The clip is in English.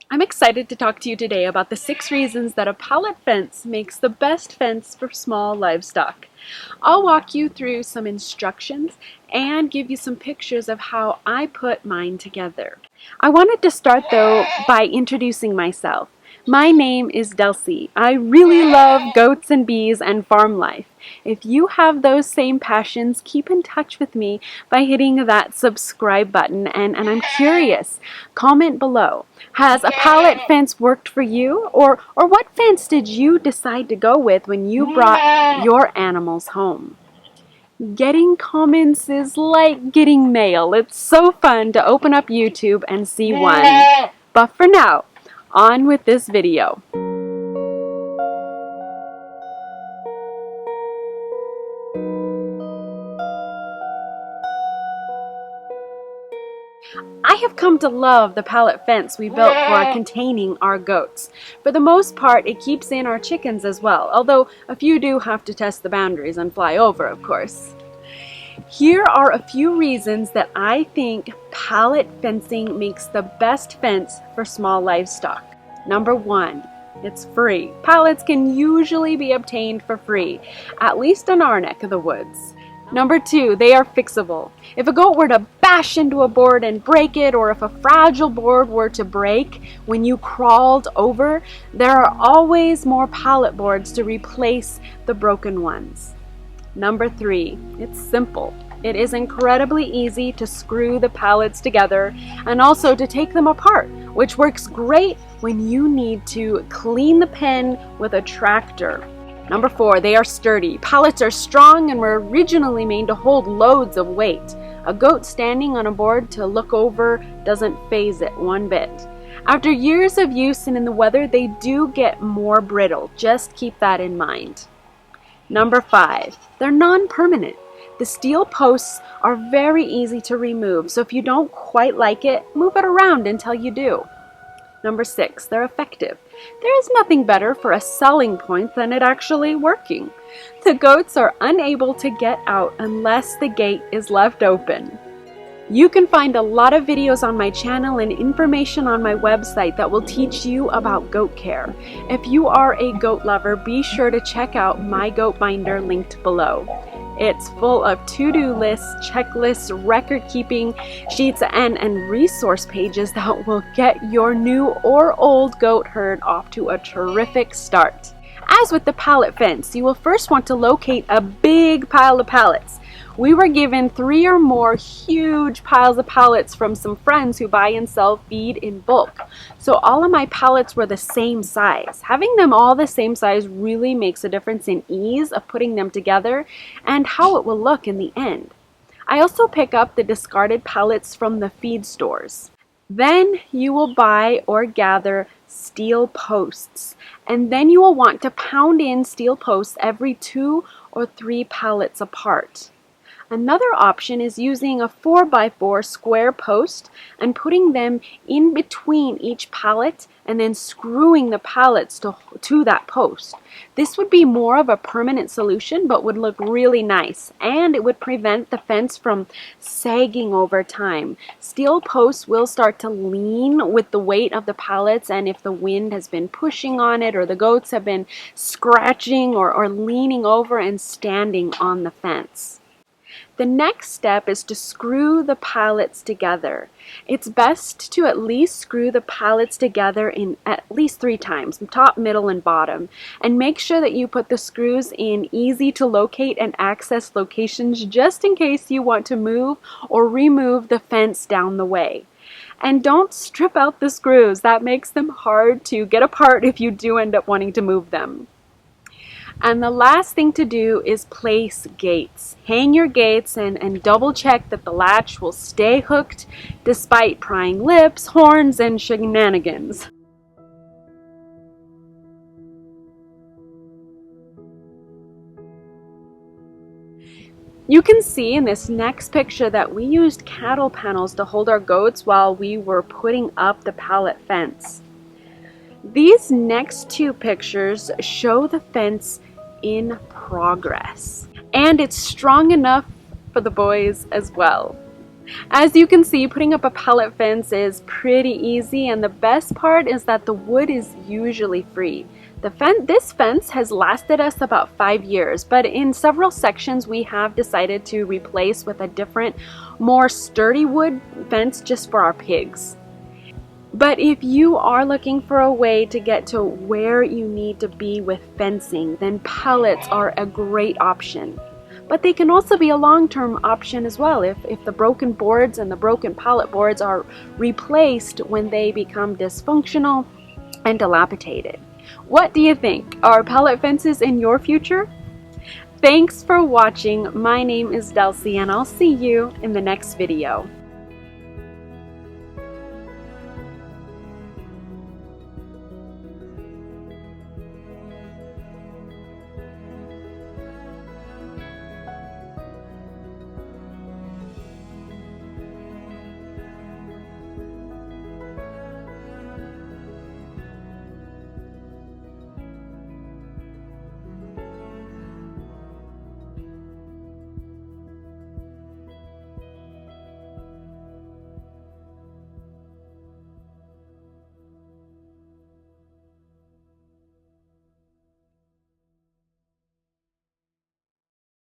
I'm excited to talk to you today about the 6 reasons that a pallet fence makes the best fence for small livestock. I'll walk you through some instructions and give you some pictures of how I put mine together. I wanted to start though by introducing myself. My name is Delcy. I really love goats and bees and farm life. If you have those same passions, keep in touch with me by hitting that subscribe button, and I'm curious. Comment below. Has a pallet fence worked for you? Or what fence did you decide to go with when you brought your animals home? Getting comments is like getting mail. It's so fun to open up YouTube and see one. But for now, on with this video. I have come to love the pallet fence we built for containing our goats. For the most part, it keeps in our chickens as well, although a few do have to test the boundaries and fly over, of course. Here are a few reasons that I think pallet fencing makes the best fence for small livestock. Number 1, it's free. Pallets can usually be obtained for free, at least in our neck of the woods. Number 2, they are fixable. If a goat were to bash into a board and break it, or if a fragile board were to break when you crawled over, there are always more pallet boards to replace the broken ones. Number 3, it's simple. It is incredibly easy to screw the pallets together and also to take them apart, which works great when you need to clean the pen with a tractor. Number 4, they are sturdy. Pallets are strong and were originally made to hold loads of weight. A goat standing on a board to look over doesn't faze it one bit. After years of use and in the weather, they do get more brittle. Just keep that in mind. Number 5, they're non-permanent. The steel posts are very easy to remove, so if you don't quite like it, move it around until you do. Number 6, they're effective. There is nothing better for a selling point than it actually working. The goats are unable to get out unless the gate is left open. You can find a lot of videos on my channel and information on my website that will teach you about goat care. If you are a goat lover, be sure to check out my goat binder linked below. It's full of to-do lists, checklists, record-keeping sheets, and resource pages that will get your new or old goat herd off to a terrific start. As with the pallet fence, you will first want to locate a big pile of pallets. We were given 3 or more huge piles of pallets from some friends who buy and sell feed in bulk. So all of my pallets were the same size. Having them all the same size really makes a difference in ease of putting them together and how it will look in the end. I also pick up the discarded pallets from the feed stores. Then you will buy or gather steel posts, and then you will want to pound in steel posts every 2 or 3 pallets apart. Another option is using a 4x4 square post and putting them in between each pallet and then screwing the pallets to that post. This would be more of a permanent solution but would look really nice, and it would prevent the fence from sagging over time. Steel posts will start to lean with the weight of the pallets, and if the wind has been pushing on it or the goats have been scratching or leaning over and standing on the fence. The next step is to screw the pallets together. It's best to at least screw the pallets together in at least 3 times, top, middle, and bottom. And make sure that you put the screws in easy to locate and access locations just in case you want to move or remove the fence down the way. And don't strip out the screws. That makes them hard to get apart if you do end up wanting to move them. And the last thing to do is place gates. Hang your gates and double check that the latch will stay hooked despite prying lips, horns, and shenanigans. You can see in this next picture that we used cattle panels to hold our goats while we were putting up the pallet fence. These next 2 pictures show the fence in progress, and it's strong enough for the boys as well. As you can see, putting up a pellet fence is pretty easy, and the best part is that the wood is usually free. This fence has lasted us about 5 years, but in several sections we have decided to replace with a different, more sturdy wood fence just for our pigs. But if you are looking for a way to get to where you need to be with fencing, then pellets are a great option. But they can also be a long-term option as well if the broken boards and the broken pallet boards are replaced when they become dysfunctional and dilapidated. What do you think? Are pellet fences in your future? Thanks for watching. My name is Delcy, and I'll see you in the next video.